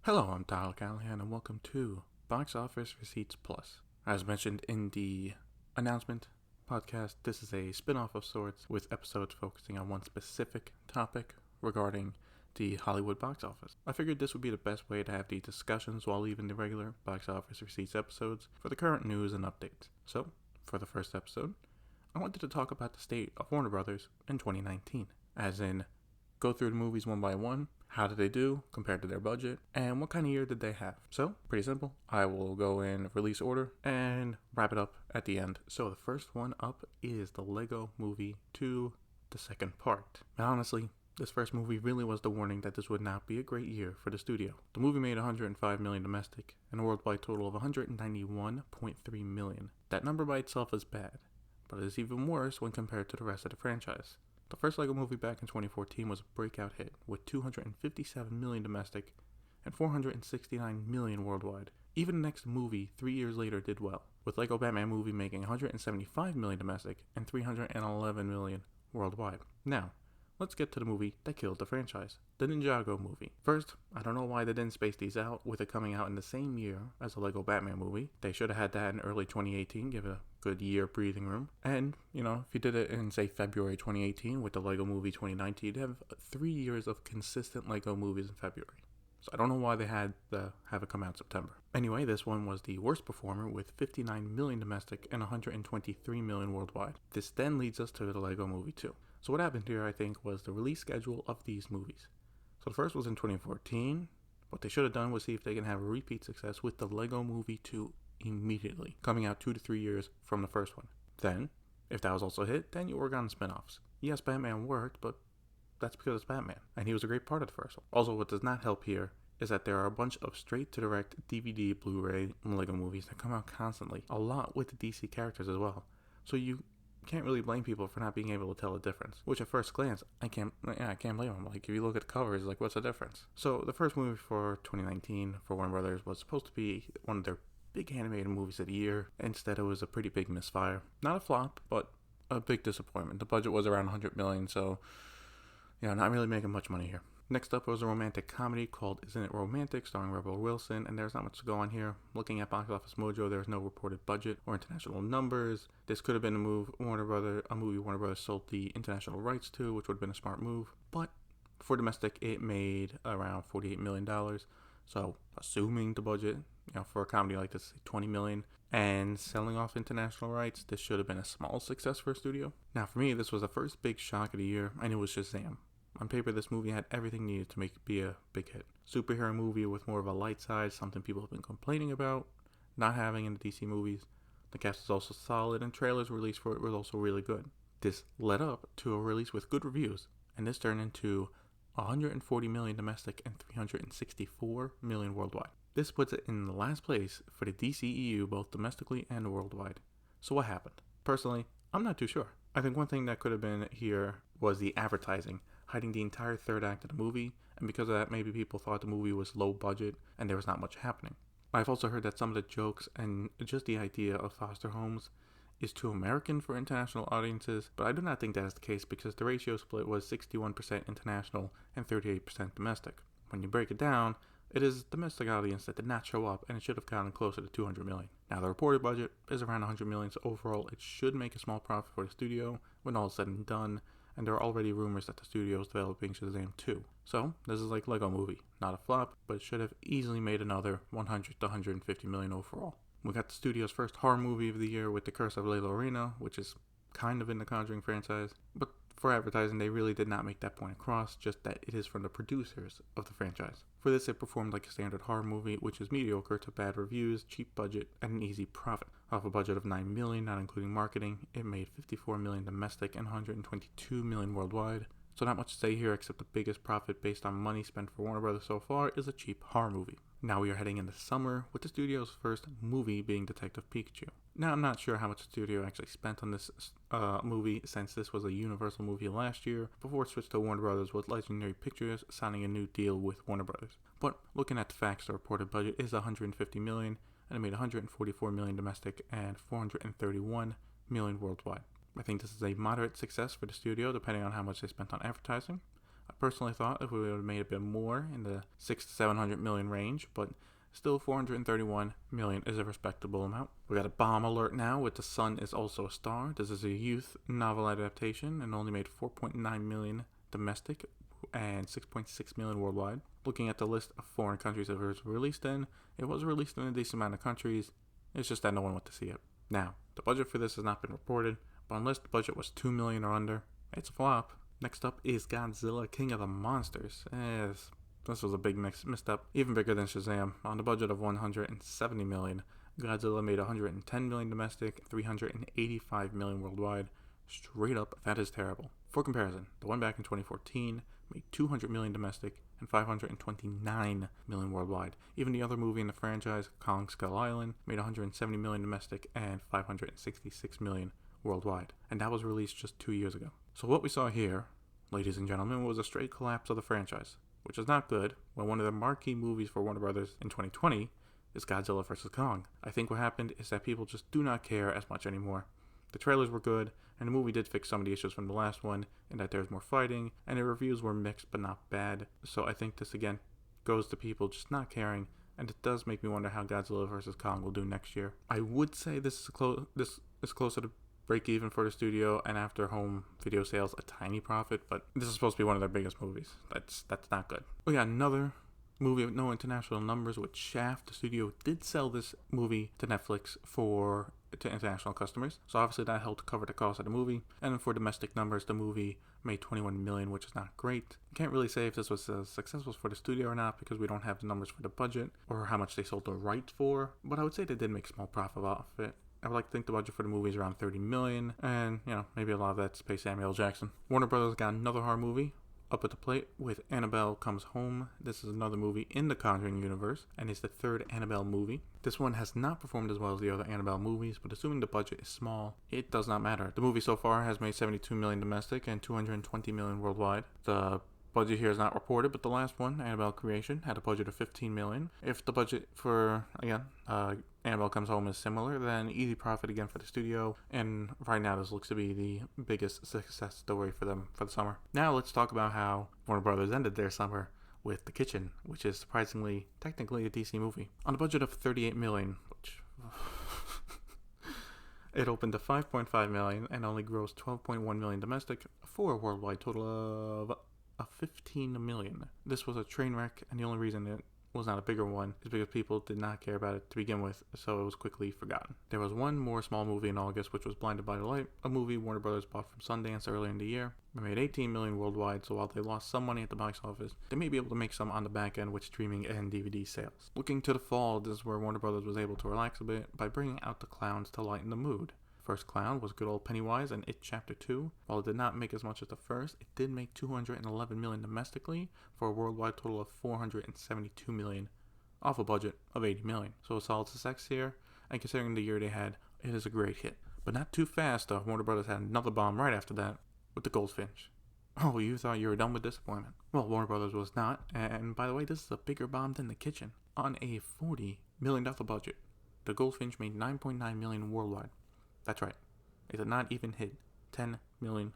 Hello, I'm Tyler Callahan, and welcome to Box Office Receipts Plus. As mentioned in the announcement podcast, this is a spin-off of sorts with episodes focusing on one specific topic regarding the Hollywood box office. I figured this would be the best way to have these discussions while leaving the regular Box Office Receipts episodes for the current news and updates. So, for the first episode, I wanted to talk about the state of Warner Brothers in 2019, as in go through the movies one by one. How did they do compared to their budget? And what kind of year did they have? So, pretty simple. I will go in release order and wrap it up at the end. So, the first one up is the Lego Movie 2, the second part. Now, honestly, this first movie really was the warning that this would not be a great year for the studio. The movie made $105 million domestic and a worldwide total of $191.3 million. That number by itself is bad, but it is even worse when compared to the rest of the franchise. The first Lego movie back in 2014 was a breakout hit with $257 million domestic and $469 million worldwide. Even the next movie 3 years later did well, with Lego Batman movie making $175 million domestic and $311 million worldwide. Now, let's get to the movie that killed the franchise, the Ninjago movie. First, I don't know why they didn't space these out with it coming out in the same year as the Lego Batman movie. They should have had that in early 2018, give it a good year breathing room. And, if you did it in, say, February 2018 with the Lego movie 2019, you'd have 3 years of consistent Lego movies in February. So I don't know why they had to have it come out in September. Anyway, this one was the worst performer with 59 million domestic and 123 million worldwide. This then leads us to the Lego Movie 2. So what happened here, I think, was the release schedule of these movies. So the first was in 2014. What they should have done was see if they can have a repeat success with the Lego Movie 2 immediately, coming out 2 to 3 years from the first one. Then, if that was also a hit, then you work on spin-offs. Yes, Batman worked, but that's because it's Batman, and he was a great part of the first one. Also, what does not help here is that there are a bunch of straight-to-direct DVD, Blu-ray, and Lego movies that come out constantly, a lot with the DC characters as well. So you can't really blame people for not being able to tell the difference. Which at first glance, I can't blame them. Like, if you look at the covers, like, what's the difference? So the first movie for 2019 for Warner Brothers was supposed to be one of their big animated movies of the year. Instead, it was a pretty big misfire. Not a flop, but a big disappointment. The budget was around $100 million, so not really making much money here. Next up was a romantic comedy called Isn't It Romantic, starring Rebel Wilson, and there's not much to go on here. Looking at Box Office Mojo, there's no reported budget or international numbers. This could have been a movie Warner Brothers sold the international rights to, which would have been a smart move. But for domestic, it made around $48 million. So, assuming the budget, for a comedy like this, $20 million, and selling off international rights, this should have been a small success for a studio. Now, for me, this was the first big shock of the year, and it was Shazam. On paper, this movie had everything needed to make it be a big hit. Superhero movie with more of a light side, something people have been complaining about not having in the DC movies. The cast is also solid, and trailers released for it were also really good. This led up to a release with good reviews, and this turned into $140 million domestic and $364 million worldwide. This puts it in the last place for the DCEU, both domestically and worldwide. So what happened? Personally, I'm not too sure. I think one thing that could have been here was the advertising, hiding the entire third act of the movie, and because of that, maybe people thought the movie was low budget and there was not much happening. I've also heard that some of the jokes and just the idea of foster homes is too American for international audiences, but I do not think that is the case because the ratio split was 61% international and 38% domestic. When you break it down, it is domestic audience that did not show up, and it should have gotten closer to $200 million. Now, the reported budget is around $100 million, so overall, it should make a small profit for the studio when all is said and done, and there are already rumors that the studio is developing Shazam 2. So, this is like Lego Movie. Not a flop, but it should have easily made another $100 to $150 million overall. We got the studio's first horror movie of the year with The Curse of La Llorona, which is kind of in the Conjuring franchise, but for advertising, they really did not make that point across, just that it is from the producers of the franchise. For this, it performed like a standard horror movie, which is mediocre to bad reviews, cheap budget, and an easy profit. Off a budget of $9 million, not including marketing, it made $54 million domestic and $122 million worldwide. So not much to say here except the biggest profit based on money spent for Warner Brothers so far is a cheap horror movie. Now we are heading into summer, with the studio's first movie being Detective Pikachu. Now I'm not sure how much the studio actually spent on this movie, since this was a Universal movie last year, before it switched to Warner Brothers with Legendary Pictures signing a new deal with Warner Brothers. But looking at the facts, the reported budget is $150 million, and it made $144 million domestic and $431 million worldwide. I think this is a moderate success for the studio, depending on how much they spent on advertising. personally thought if we would have made a bit more in the 6 to 700 million range, but still 431 million is a respectable amount. We got a bomb alert now with The Sun is Also a Star. This is a youth novel adaptation and only made 4.9 million domestic and 6.6 million worldwide. Looking at the list of foreign countries it was released in, it was released in a decent amount of countries. It's just that no one went to see it. Now, the budget for this has not been reported, but unless the budget was 2 million or under, it's a flop. Next up is Godzilla King of the Monsters. This was a big misstep, even bigger than Shazam. On the budget of 170 million, Godzilla made 110 million domestic, 385 million worldwide. Straight up, that is terrible. For comparison, the one back in 2014 made 200 million domestic and 529 million worldwide. Even the other movie in the franchise, Kong Skull Island, made 170 million domestic and 566 million worldwide. And that was released just 2 years ago. So what we saw here, ladies and gentlemen, was a straight collapse of the franchise, which is not good when one of the marquee movies for Warner Brothers in 2020 is Godzilla vs. Kong. I think what happened is that people just do not care as much anymore. The trailers were good, and the movie did fix some of the issues from the last one, in that there's more fighting, and the reviews were mixed but not bad. So I think this again goes to people just not caring, and it does make me wonder how Godzilla vs. Kong will do next year. I would say this is closer to break even for the studio, and after home video sales, a tiny profit, but this is supposed to be one of their biggest movies. That's not good. We got another movie with no international numbers with Shaft. The studio did sell this movie to Netflix to international customers, so obviously that helped cover the cost of the movie. And for domestic numbers, the movie made 21 million, which is not great. Can't really say if this was successful for the studio or not, because we don't have the numbers for the budget or how much they sold the rights for, but I would say they did make a small profit off it. I would like to think the budget for the movie is around 30 million, and maybe a lot of that's to pay Samuel Jackson. Warner Brothers got another horror movie up at the plate with Annabelle Comes Home. This is another movie in the Conjuring universe, and it's the third Annabelle movie. This one has not performed as well as the other Annabelle movies, but assuming the budget is small, it does not matter. The movie so far has made 72 million domestic and 220 million worldwide. The budget here is not reported, but the last one, Annabelle Creation, had a budget of 15 million. If the budget for, Annabelle Comes Home is similar, then easy profit again for the studio, and right now this looks to be the biggest success story for them for the summer. Now let's talk about how Warner Brothers ended their summer with The Kitchen, which is surprisingly, technically a DC movie. On a budget of 38 million, which it opened to 5.5 million and only grossed 12.1 million domestic for a worldwide total of 15 million. This was a train wreck, and the only reason it was not a bigger one is because people did not care about it to begin with, so it was quickly forgotten. There was one more small movie in August, which was Blinded by the Light, a movie Warner Brothers bought from Sundance earlier in the year. They made 18 million worldwide, so while they lost some money at the box office, they may be able to make some on the back end with streaming and DVD sales. Looking to the fall, this is where Warner Brothers was able to relax a bit by bringing out the clowns to lighten the mood. First clown was good old Pennywise and It Chapter 2. While it did not make as much as the first, it did make 211 million domestically for a worldwide total of 472 million off a budget of 80 million. So a solid success here, and considering the year they had, it is a great hit. But not too fast though. Warner Brothers had another bomb right after that with The Goldfinch. Oh, you thought you were done with disappointment. Well, Warner Brothers was not, and by the way, this is a bigger bomb than The Kitchen. On a $40 million budget, The Goldfinch made 9.9 million worldwide. That's right, it did not even hit $10 million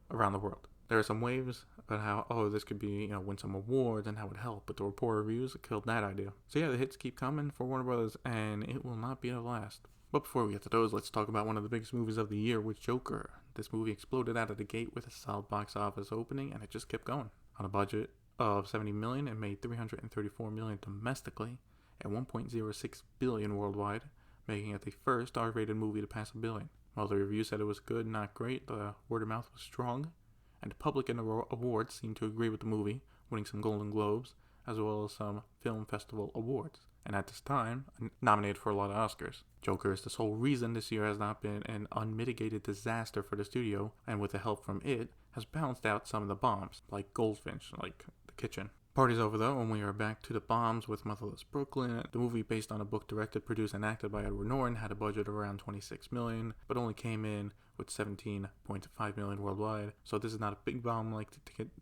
around the world. There are some waves about how, this could be, win some awards and how it would help, but the report reviews killed that idea. So yeah, the hits keep coming for Warner Brothers, and it will not be the last. But before we get to those, let's talk about one of the biggest movies of the year with Joker. This movie exploded out of the gate with a solid box office opening, and it just kept going. On a budget of 70 million, it made 334 million domestically and 1.06 billion worldwide, making it the first R-rated movie to pass $1 billion. While the reviews said it was good, not great, the word of mouth was strong, and the public and the awards seemed to agree with the movie, winning some Golden Globes, as well as some film festival awards, and at this time, nominated for a lot of Oscars. Joker is the sole reason this year has not been an unmitigated disaster for the studio, and with the help from it, has balanced out some of the bombs, like Goldfinch, like The Kitchen. Party's over though, and we are back to the bombs with Motherless Brooklyn. The movie, based on a book directed, produced, and acted by Edward Norton, had a budget of around 26 million, but only came in with 17.5 million worldwide. So this is not a big bomb like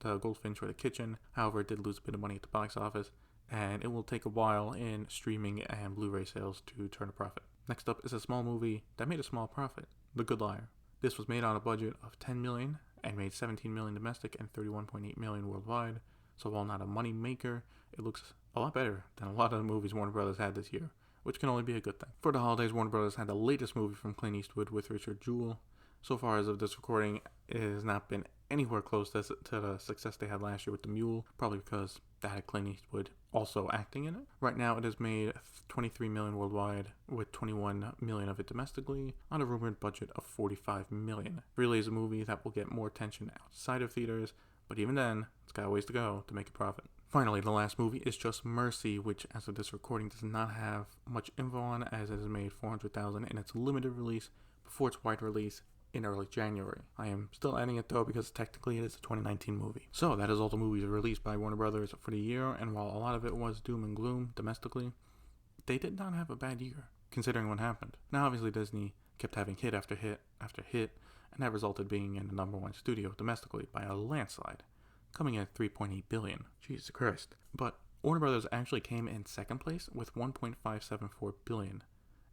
the Goldfinch or The Kitchen. However, it did lose a bit of money at the box office, and it will take a while in streaming and Blu-ray sales to turn a profit. Next up is a small movie that made a small profit, The Good Liar. This was made on a budget of 10 million and made 17 million domestic and 31.8 million worldwide. So while not a money maker, it looks a lot better than a lot of the movies Warner Brothers had this year, which can only be a good thing. For the holidays, Warner Brothers had the latest movie from Clint Eastwood with Richard Jewell. So far as of this recording, it has not been anywhere close to the success they had last year with The Mule, probably because that had Clint Eastwood also acting in it. Right now, it has made 23 million worldwide, with 21 million of it domestically, on a rumored budget of 45 million. Really is a movie that will get more attention outside of theaters, but even then, it's got a ways to go to make a profit. Finally, the last movie is Just Mercy, which as of this recording does not have much info on, as it has made $400,000 in its limited release before its wide release in early January. I am still adding it though because technically it is a 2019 movie. So that is all the movies released by Warner Brothers for the year, and while a lot of it was doom and gloom domestically, they did not have a bad year, considering what happened. Now obviously Disney kept having hit after hit after hit, and that resulted being in the number one studio domestically by a landslide, coming in at $3.8 billion. Jesus Christ. But Warner Brothers actually came in second place with $1.574 billion,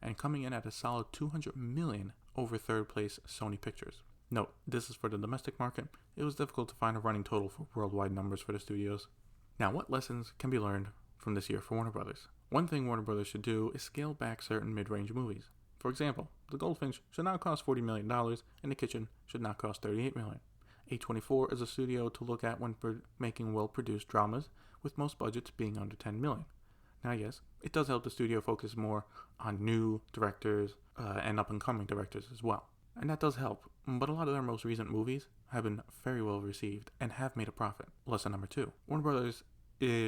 and coming in at a solid $200 million over third place Sony Pictures. Note, this is for the domestic market. It was difficult to find a running total for worldwide numbers for the studios. Now, what lessons can be learned from this year for Warner Brothers? One thing Warner Brothers should do is scale back certain mid-range movies. For example, The Goldfinch should not cost $40 million, and The Kitchen should not cost $38 million. A24 is a studio to look at when making well-produced dramas, with most budgets being under $10 million. Now, yes, it does help the studio focus more on new directors and up-and-coming directors as well. And that does help, but a lot of their most recent movies have been very well received and have made a profit. Lesson number 2. Warner Brothers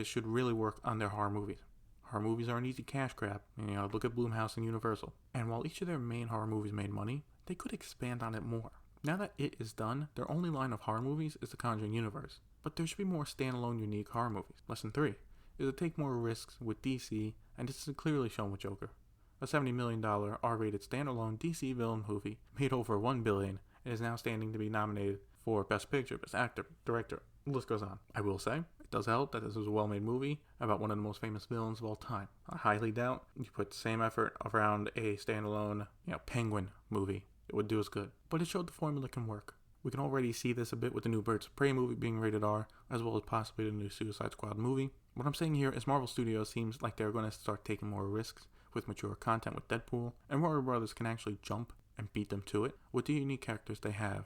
should really work on their horror movies. Horror movies are an easy cash grab. Look at Blumhouse and Universal. And while each of their main horror movies made money, they could expand on it more. Now that It is done, their only line of horror movies is the Conjuring universe. But there should be more standalone unique horror movies. Lesson 3 is to take more risks with DC, and this is clearly shown with Joker. A $70 million R-rated standalone DC villain movie made over $1 billion and is now standing to be nominated for Best Picture, Best Actor, Director, the list goes on. I will say, it does help that this is a well-made movie about one of the most famous villains of all time. I highly doubt you put the same effort around a standalone, Penguin movie. It would do as good. But it showed the formula can work. We can already see this a bit with the new Birds of Prey movie being rated R, as well as possibly the new Suicide Squad movie. What I'm saying here is Marvel Studios seems like they're going to start taking more risks with mature content with Deadpool, and Warner Brothers can actually jump and beat them to it with the unique characters they have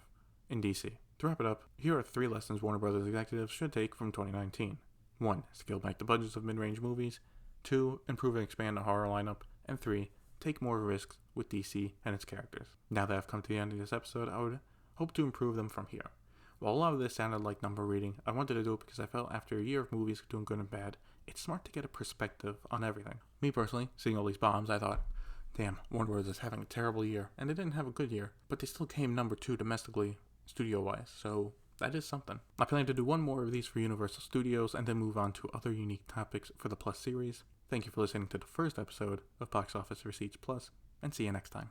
in DC. To wrap it up, here are 3 lessons Warner Brothers executives should take from 2019. 1. Scale back the budgets of mid-range movies. 2. Improve and expand the horror lineup. And 3. Take more risks with DC and its characters. Now that I've come to the end of this episode, I would hope to improve them from here. While a lot of this sounded like number reading, I wanted to do it because I felt after a year of movies doing good and bad, it's smart to get a perspective on everything. Me personally, seeing all these bombs, I thought, damn, Warner Bros. Is having a terrible year. And they didn't have a good year, but they still came number 2 domestically, studio-wise, so that is something. I plan to do one more of these for Universal Studios and then move on to other unique topics for the Plus series. Thank you for listening to the first episode of Box Office Receipts Plus, and see you next time.